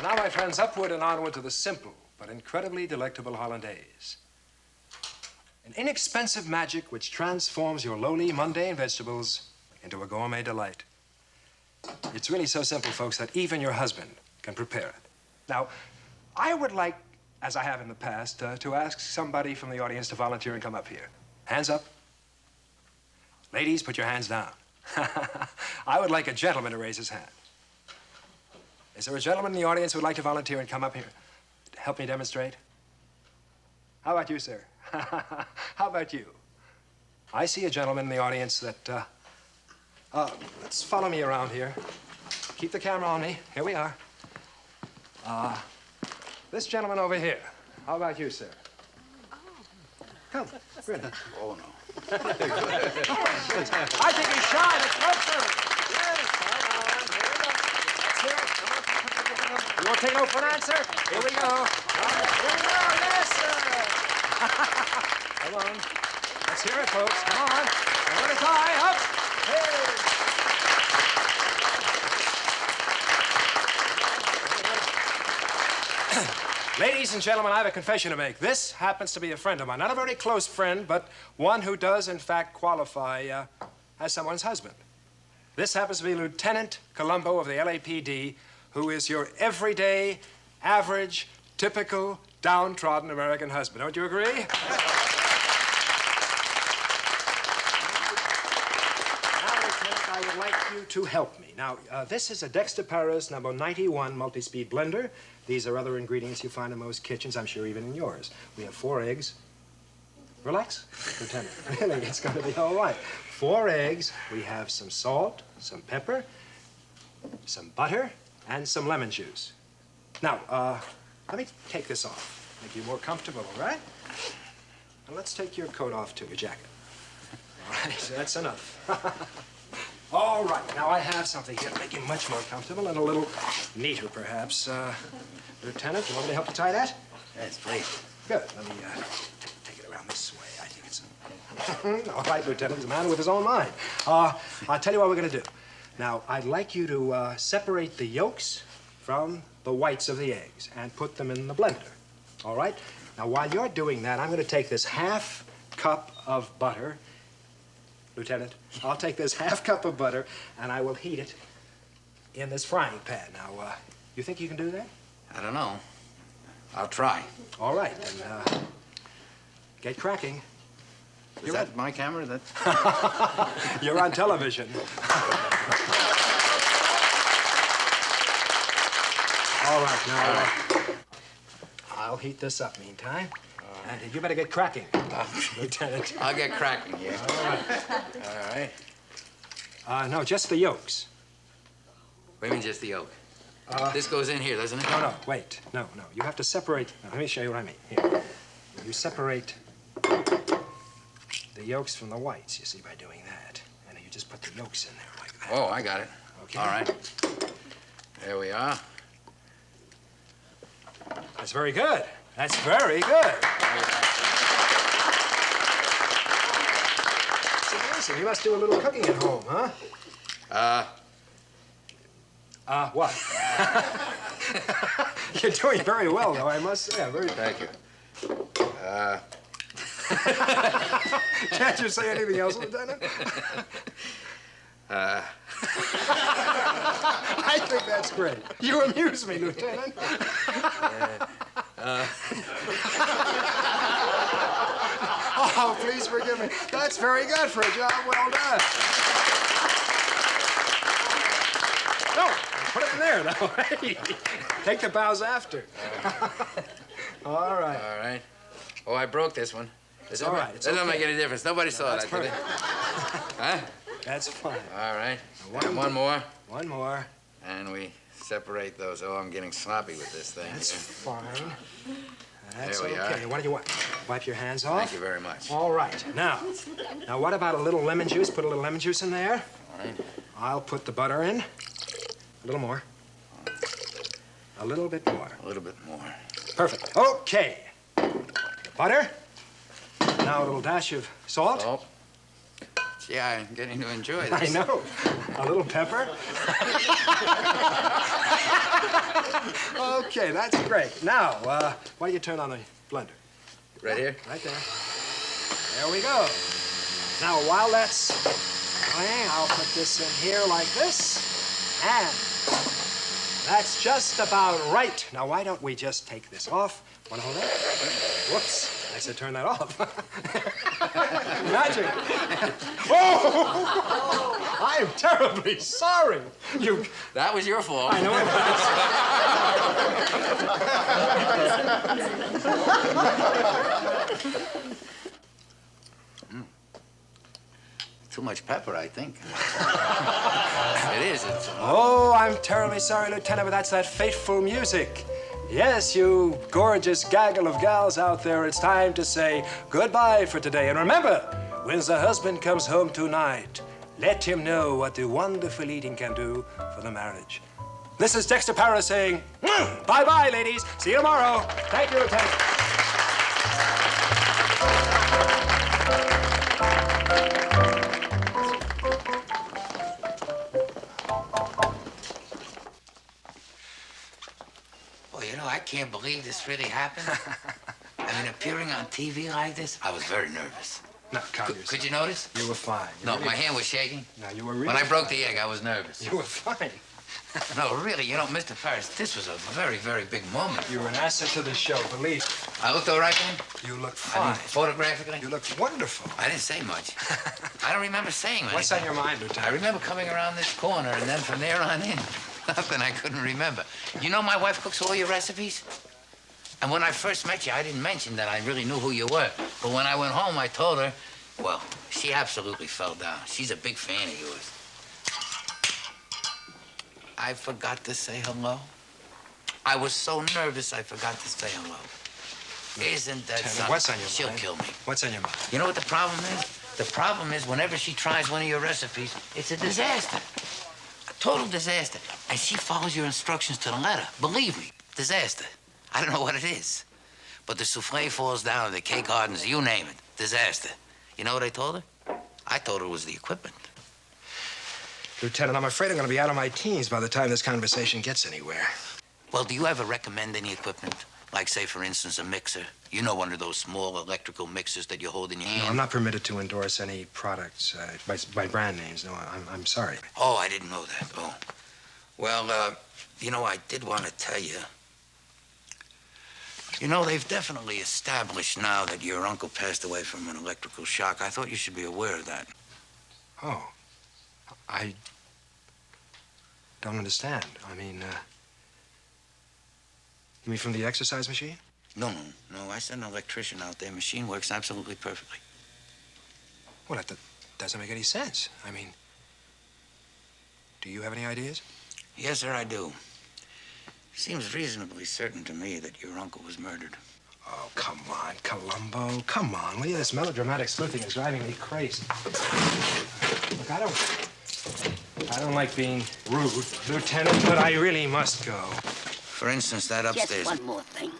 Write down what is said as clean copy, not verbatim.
And now, my friends, upward and onward to the simple but incredibly delectable hollandaise. An inexpensive magic which transforms your lowly, mundane vegetables into a gourmet delight. It's really so simple, folks, that even your husband can prepare it. Now, I would like, as I have in the past, to ask somebody from the audience to volunteer and come up here. Hands up. Ladies, put your hands down. I would like a gentleman to raise his hand. Is there a gentleman in the audience who would like to volunteer and come up here to help me demonstrate? How about you, sir? How about you? I see a gentleman in the audience that, let's follow me around here. Keep the camera on me. Here we are. This gentleman over here. How about you, sir? Come, really. Oh, no. I think he's shy. Let's go, sir. Yes, come on. Here we go. Let's hear it. Come on. You won't take no for an answer? Here we go. Here we go. Yes, sir. Come on. Let's hear it, folks. Come on. One at a time. Up. Hey. Ladies and gentlemen, I have a confession to make. This happens to be a friend of mine. Not a very close friend, but one who does, in fact, qualify as someone's husband. This happens to be Lieutenant Columbo of the LAPD, who is your everyday, average, typical, downtrodden American husband. Don't you agree? Now, Lieutenant, I would like you to help me. Now, this is a Dexter Paris number 91 multi-speed blender. These are other ingredients you find in most kitchens, I'm sure even in yours. We have 4 eggs. Relax, Lieutenant. Really, it's going to be all right. 4 eggs. We have some salt, some pepper, some butter, and some lemon juice. Now, let me take this off. Make you more comfortable, all right? Now, let's take your coat off, too, your jacket. All right, that's enough. All right, now I have something here to make you much more comfortable and a little neater, perhaps. Lieutenant, you want me to help you tie that? Yes, please. Good. Let me take it around this way. I think it's... All right, Lieutenant, the man with his own mind. I'll tell you what we're going to do. Now, I'd like you to separate the yolks from the whites of the eggs and put them in the blender. All right? Now, while you're doing that, I'm going to take this ½ cup of butter. Lieutenant, I'll take this ½ cup of butter and I will heat it in this frying pan. Now, you think you can do that? I don't know. I'll try. All right, then, get cracking. Is that my camera? That... You're on television. All right, now, I'll heat this up meantime. And you better get cracking, Lieutenant. I'll get cracking, yeah. All right. All right. No, just the yolks. What do you mean just the yolk? This goes in here, doesn't it? No, wait. No. You have to separate. Now, let me show you what I mean. Here. You separate the yolks from the whites, you see, by doing that. And you just put the yolks in there like that. Oh, I got it. Okay. All right. There we are. That's very good. That's very good. It's amazing. You must do a little cooking at home, huh? What? You're doing very well, though, I must say. Very... Thank you. Can't you say anything else, Lieutenant? I think that's great. You amuse me, Lieutenant. Oh, please forgive me. That's very good for a job well done. No, put it in there, though. Take the bows after. All right. All right. Oh, I broke this one. It's all right. It doesn't make any difference. Nobody saw that, did they? Huh? That's fine. All right. And one more. One more. And we separate those. Oh, I'm getting sloppy with this thing. That's fine. That's there we okay. are. Why don't you wipe your hands off? Thank you very much. All right. Now, what about a little lemon juice? Put a little lemon juice in there. All right. I'll put the butter in. A little more. A little bit more. A little bit more. Perfect. Okay. The butter. Now a little dash of salt. Salt. Gee, I'm getting to enjoy this. I know. A little pepper? Okay, that's great. Now, why don't you turn on the blender? Right here? Right there. There we go. Now, while that's going, I'll put this in here like this. And that's just about right. Now, why don't we just take this off? Want to hold that? Whoops. I said turn that off. Magic. Oh! I am terribly sorry. That was your fault. I know it was. Too much pepper, I think. It is. Oh, I'm terribly sorry, Lieutenant, but that's that fateful music. Yes, you gorgeous gaggle of gals out there, it's time to say goodbye for today. And remember, when the husband comes home tonight, let him know what the wonderful eating can do for the marriage. This is Dexter Paris saying, bye-bye, ladies. See you tomorrow. Thank you, Lieutenant. I can't believe this really happened. I mean, appearing on TV like this, I was very nervous. No, calm yourself. Could you notice? You were fine. No, my hand was shaking. No, you were really When I broke fine. the egg, I was nervous. You were fine. No, really, you know, Mr. Paris, this was a very, very big moment. You were an asset to the show, believe me. I looked all right then? You look I fine. mean, photographically? You look wonderful. I didn't say much. I don't remember saying anything. What's on your mind, Lieutenant? I remember coming around this corner, and then from there on in, nothing I couldn't remember. You know my wife cooks all your recipes? And when I first met you, I didn't mention that I really knew who you were. But when I went home, I told her, well, she absolutely fell down. She's a big fan of yours. I forgot to say hello. I was so nervous, I forgot to say hello. Isn't that something? What's on your She'll mind? kill me. What's on your mind? You know what the problem is? The problem is whenever she tries one of your recipes, it's a disaster. A total disaster. And she follows your instructions to the letter. Believe me, disaster. I don't know what it is. But the souffle falls down, the cake hardens, you name it. Disaster. You know what I told her? I told her it was the equipment. Lieutenant, I'm afraid I'm going to be out of my teens by the time this conversation gets anywhere. Well, do you ever recommend any equipment? Like, say, for instance, a mixer. You know, one of those small electrical mixers that you hold in your hand. No, I'm not permitted to endorse any products by brand names. No, I'm sorry. Oh, I didn't know that. Oh. Well, you know, I did want to tell you. You know, they've definitely established now that your uncle passed away from an electrical shock. I thought you should be aware of that. Oh. I don't understand. I mean, you mean from the exercise machine? No. I sent an electrician out there. Machine works absolutely perfectly. Well, that doesn't make any sense. I mean, do you have any ideas? Yes, sir, I do. Seems reasonably certain to me that your uncle was murdered. Oh, come on, Columbo. Come on, will you? This melodramatic sleuthing is driving me crazy. Look, I don't like being rude, Lieutenant, but I really must go. For instance, that upstairs. Just one more thing.